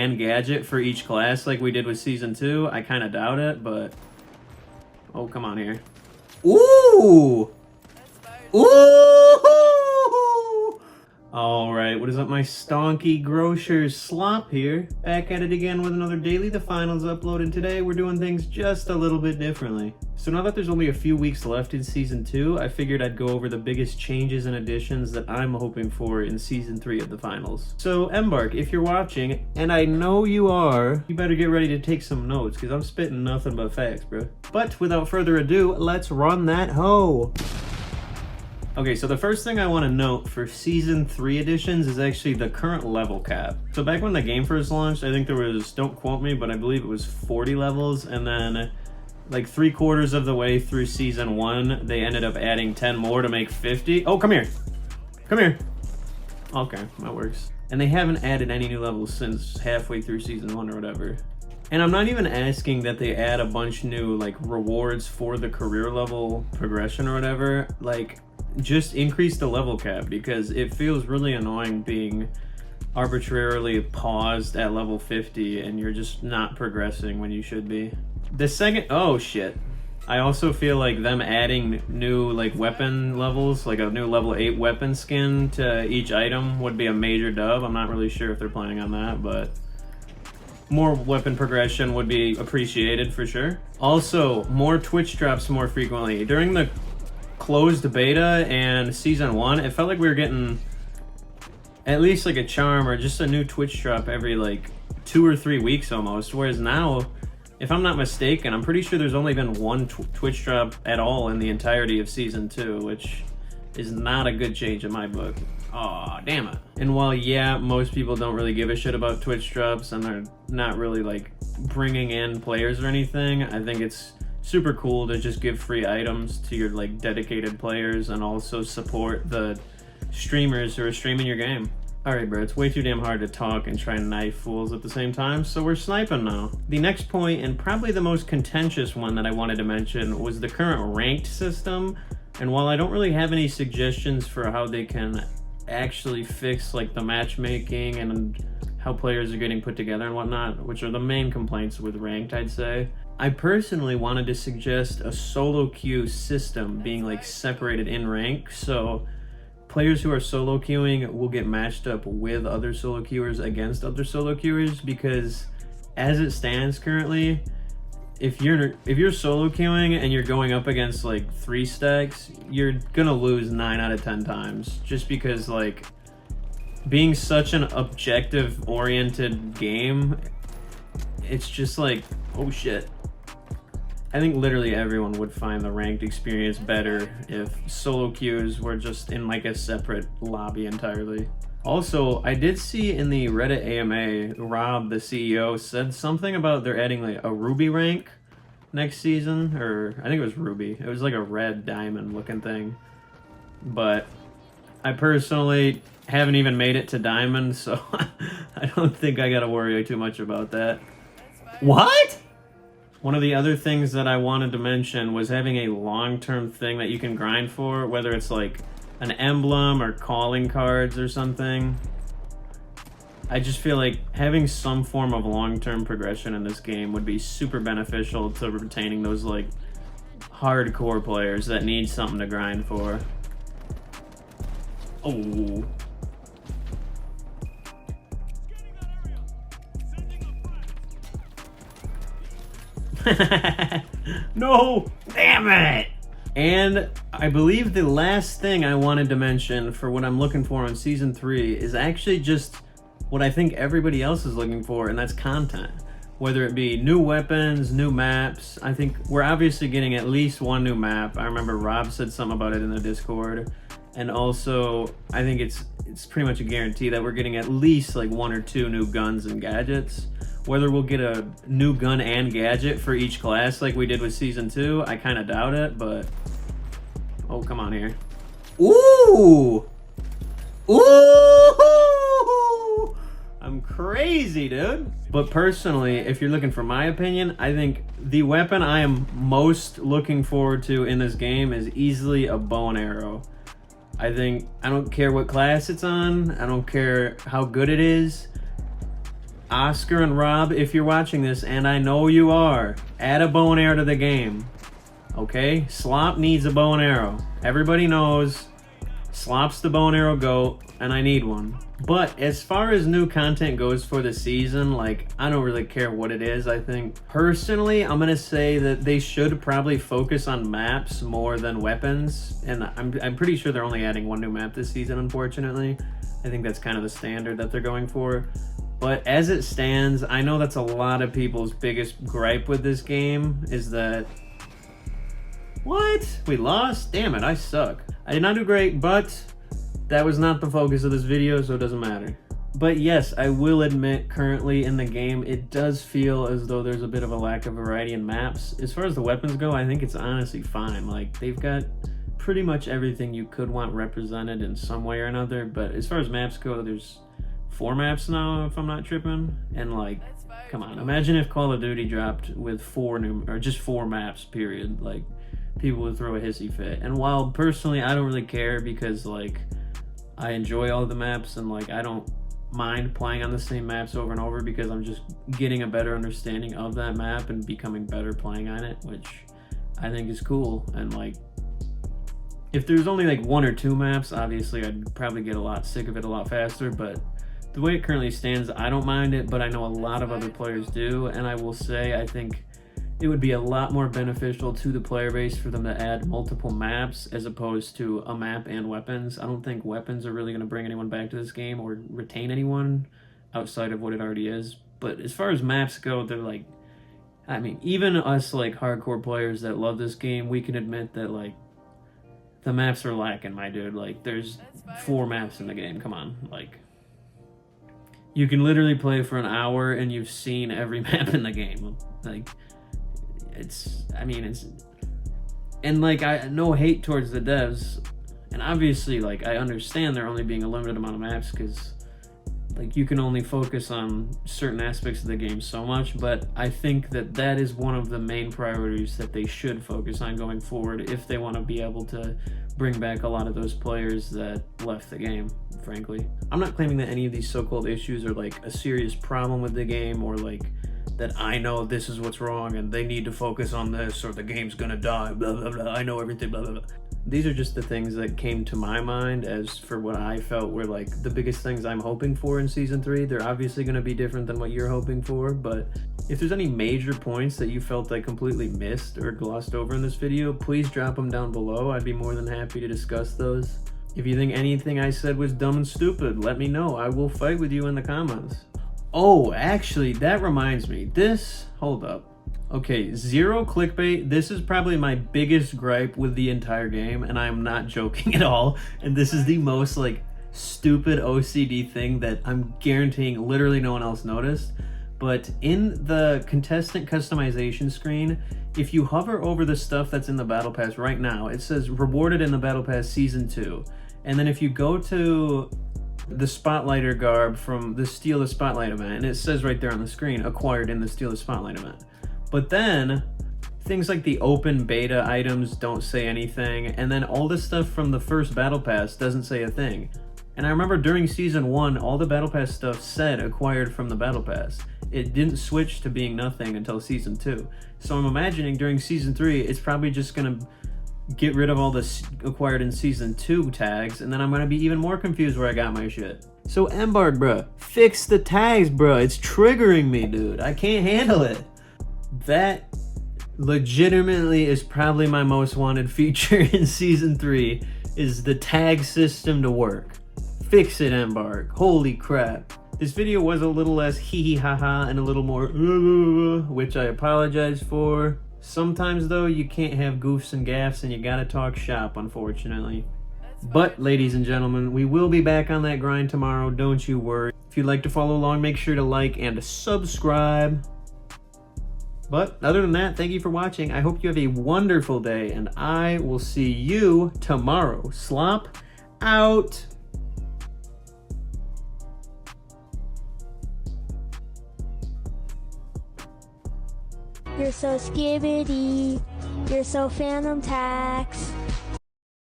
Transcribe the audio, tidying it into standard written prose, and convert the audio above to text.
and gadget for each class like we did with Season 2. I kind of doubt it, but... Oh, come on here. Ooh! Ooh! Alright, what is up, my stonky grocers slop here? Back at it again with another daily. The finals uploaded today. We're doing things just a little bit differently. So now that there's only a few weeks left in Season 2, I figured I'd go over the biggest changes and additions that I'm hoping for in Season 3 of the finals. So, Embark, if you're watching, and I know you are, you better get ready to take some notes, because I'm spitting nothing but facts, bro. But without further ado, let's run that hoe! Okay, so the first thing I want to note for Season 3 editions is actually the current level cap. So back when the game first launched, I think there was, don't quote me, but I believe it was 40 levels, and then like 3/4 of the way through Season 1, they ended up adding 10 more to make 50. Oh, come here. Come here. Okay, that works. And they haven't added any new levels since halfway through Season 1 or whatever. And I'm not even asking that they add a bunch new like rewards for the career level progression or whatever. Like, just increase the level cap, because it feels really annoying being arbitrarily paused at level 50 and you're just not progressing when you should be. The second, oh shit. I also feel like them adding new like weapon levels, like a new level 8 weapon skin to each item would be a major dub. I'm not really sure if they're planning on that, but more weapon progression would be appreciated for sure. Also, more Twitch drops more frequently. During the closed beta and Season 1, it felt like we were getting at least like a charm or just a new Twitch drop every like 2 or 3 weeks almost, whereas now, if I'm not mistaken, I'm pretty sure there's only been one Twitch drop at all in the entirety of Season 2, which is not a good change in my book. Aw, damn it. And while, yeah, most people don't really give a shit about Twitch drops and they're not really like bringing in players or anything, I think it's super cool to just give free items to your like dedicated players and also support the streamers who are streaming your game. Alright bro, it's way too damn hard to talk and try and knife fools at the same time, so we're sniping now. The next point, and probably the most contentious one that I wanted to mention, was the current ranked system. And while I don't really have any suggestions for how they can actually fix like the matchmaking and how players are getting put together and whatnot, which are the main complaints with ranked, I'd say, I personally wanted to suggest a solo queue system being like separated in rank, so players who are solo queuing will get matched up with other solo queuers against other solo queuers, because as it stands currently, if you're solo queuing and you're going up against like 3 stacks, you're gonna lose 9 out of 10 times, just because like being such an objective oriented game, it's just like, oh shit. I think literally everyone would find the ranked experience better if solo queues were just in like a separate lobby entirely. Also, I did see in the Reddit AMA, Rob, the CEO, said something about they're adding like a Ruby rank next season, or I think it was Ruby. It was like a red diamond looking thing. But I personally haven't even made it to diamond, so I don't think I gotta worry too much about that. What? One of the other things that I wanted to mention was having a long-term thing that you can grind for, whether it's like an emblem or calling cards or something. I just feel like having some form of long-term progression in this game would be super beneficial to retaining those like hardcore players that need something to grind for. Oh. No! Damn it! And I believe the last thing I wanted to mention for what I'm looking for in Season 3 is actually just what I think everybody else is looking for, and that's content. Whether it be new weapons, new maps. I think we're obviously getting at least one new map. I remember Rob said something about it in the Discord. And also, I think it's pretty much a guarantee that we're getting at least like 1 or 2 new guns and gadgets. Whether we'll get a new gun and gadget for each class like we did with Season 2, I kind of doubt it, but... Oh, come on here. Ooh! Ooh! I'm crazy, dude. But personally, if you're looking for my opinion, I think the weapon I am most looking forward to in this game is easily a bow and arrow. I think, I don't care what class it's on, I don't care how good it is. Oscar and Rob, if you're watching this, and I know you are, add a bow and arrow to the game. Okay? Slop needs a bow and arrow. Everybody knows Slop's the bow and arrow goat, and I need one. But as far as new content goes for the season, like, I don't really care what it is. I think, personally, I'm gonna say that they should probably focus on maps more than weapons. And I'm pretty sure they're only adding one new map this season, unfortunately. I think that's kind of the standard that they're going for. But as it stands, I know that's a lot of people's biggest gripe with this game, is that... What? We lost? Damn it, I suck. I did not do great, but that was not the focus of this video, so it doesn't matter. But yes, I will admit, currently in the game, it does feel as though there's a bit of a lack of variety in maps. As far as the weapons go, I think it's honestly fine. Like, they've got pretty much everything you could want represented in some way or another, but as far as maps go, there's 4 maps now, if I'm not tripping. And like, come on, imagine if Call of Duty dropped with 4 just 4 maps, period. Like, people would throw a hissy fit. And while personally I don't really care, because like I enjoy all the maps and like I don't mind playing on the same maps over and over, because I'm just getting a better understanding of that map and becoming better playing on it, which I think is cool. And like, if there's only like 1 or 2 maps, obviously I'd probably get a lot sick of it a lot faster, but the way it currently stands, I don't mind it, but I know a lot of other players do. And I will say, I think it would be a lot more beneficial to the player base for them to add multiple maps as opposed to a map and weapons. I don't think weapons are really going to bring anyone back to this game or retain anyone outside of what it already is. But as far as maps go, they're like, I mean, even us like hardcore players that love this game, we can admit that like the maps are lacking, my dude. Like, there's 4 maps in the game, come on. Like, you can literally play for an hour and you've seen every map in the game. Like, and like, no hate towards the devs, and obviously like I understand there only being a limited amount of maps, because like you can only focus on certain aspects of the game so much, but I think that that is one of the main priorities that they should focus on going forward if they want to be able to bring back a lot of those players that left the game, frankly. I'm not claiming that any of these so-called issues are like a serious problem with the game, or like that I know this is what's wrong and they need to focus on this or the game's gonna die, blah, blah, blah. I know everything, blah, blah, blah. These are just the things that came to my mind as for what I felt were like the biggest things I'm hoping for in Season 3. They're obviously gonna be different than what you're hoping for, but if there's any major points that you felt I completely missed or glossed over in this video, please drop them down below. I'd be more than happy to discuss those. If you think anything I said was dumb and stupid, let me know. I will fight with you in the comments. Oh, actually, that reminds me. Hold up. Okay, 0 clickbait. This is probably my biggest gripe with the entire game, and I am not joking at all. And this is the most, like, stupid OCD thing that I'm guaranteeing literally no one else noticed. But in the contestant customization screen, if you hover over the stuff that's in the Battle Pass right now, it says rewarded in the Battle Pass Season 2. And then if you go to the Spotlighter garb from the Steal the Spotlight event, and it says right there on the screen, acquired in the Steal the Spotlight event. But then things like the open beta items don't say anything, and then all the stuff from the first Battle Pass doesn't say a thing. And I remember during Season 1, all the Battle Pass stuff said acquired from the Battle Pass. It didn't switch to being nothing until Season 2. So I'm imagining during Season 3, it's probably just gonna get rid of all the acquired in Season 2 tags, and then I'm gonna be even more confused where I got my shit. So Embark, bruh, fix the tags, bruh. It's triggering me, dude. I can't handle it. That legitimately is probably my most wanted feature in Season 3, is the tag system to work. Fix it, Embark. Holy crap. This video was a little less hee hee ha ha and a little more which I apologize for. Sometimes though, you can't have goofs and gaffs and you gotta talk shop, unfortunately. But ladies and gentlemen, we will be back on that grind tomorrow, don't you worry. If you'd like to follow along, make sure to like and subscribe. But other than that, thank you for watching. I hope you have a wonderful day, and I will see you tomorrow. Slop out. You're so skibbity, you're so Phantom Tax.